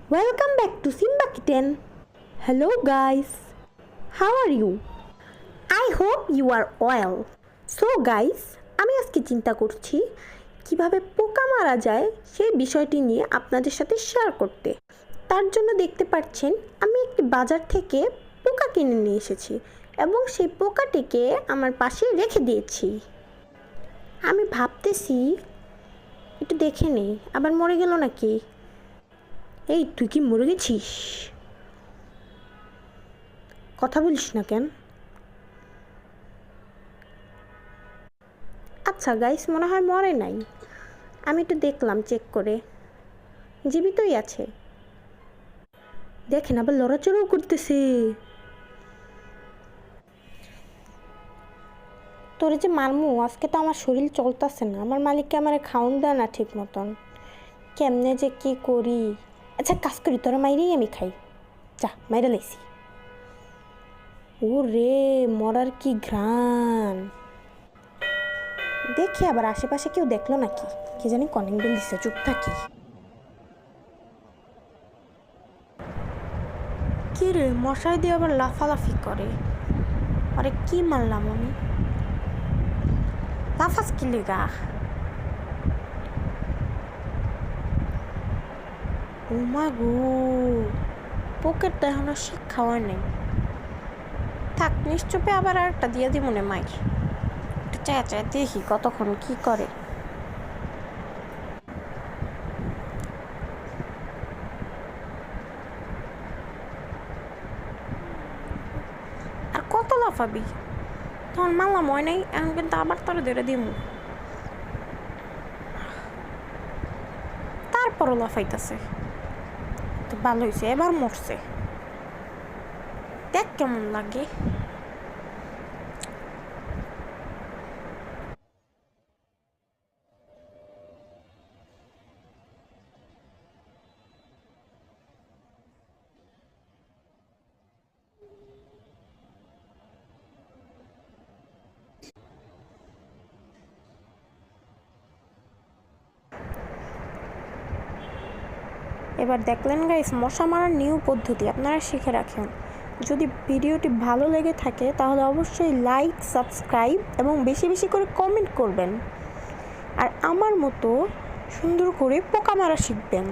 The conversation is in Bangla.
Welcome back to Simba Kitten. Hello guys, how are you? I hope you are well. So guys, আমি আজকে চিন্তা করছি কিভাবে পোকা মারা যায় সেই বিষয়টি নিয়ে আপনাদের সাথে শেয়ার করতে। তার জন্য দেখতে পাচ্ছেন আমি একটি বাজার থেকে পোকা কিনে নিয়ে এসেছি এবং সেই পোকাটিকে আমার পাশে রেখে দিয়েছি। আমি ভাবতেছি একটু দেখে নেই আবার মরে গেল নাকি। এই তুই কি মরে গেছিস? কথা বলিস না কেন? আচ্ছা গাইস, মনে হয় মরে নাই। আমি একটু দেখলাম চেক করে, জীবিতই আছে। দেখেন আবার লড়াচড়াও করতেছে। তোরে যে মারমু, আজকে তো আমার শরীর চলতেছে না। আমার মালিককে আমারে খাওন দেয় না ঠিক মতন। কেমনে যে কি করি। আচ্ছা কাজ করি, তোরা মাইরেই আমি খাই। যা মাইরা লাইছি। ও রে, মরার কি ঘ্রাণ। দেখি আবার আশেপাশে কেউ দেখলো নাকি, কি জানি কলিং বেল দিচ্ছে। চুপ থাকি। কি রে, মশাই দিয়ে আবার লাফালাফি করে। আরে কি মারলাম আমি? লাফাস কি লেগা? ও মা গো, পকেটটা এখনো শিক্ষা হয় নাই। থাক, নিশ্চুপে আবার আর একটা দিয়ে দি মনে মাই। একটু চায়া চায়া দেখি কতক্ষণ কি করে। আর কত লাফাবি? তখন মারলাম হয় নাই, এখন কিন্তু আবার তোরে ধরে দিমু। তারপরও লাফাইতেছে। তো ভালো হয়েছে, এবার মরছে। দেখ কেমন লাগে। এবার দেখলেন গাইস, মশা মারার নিউ পদ্ধতি আপনারা শিখে রাখেন। যদি ভিডিওটি ভালো লেগে থাকে তাহলে অবশ্যই লাইক, সাবস্ক্রাইব এবং বেশি বেশি করে কমেন্ট করবেন। আর আমার মতো সুন্দর করে পোকা মারা শিখবেন।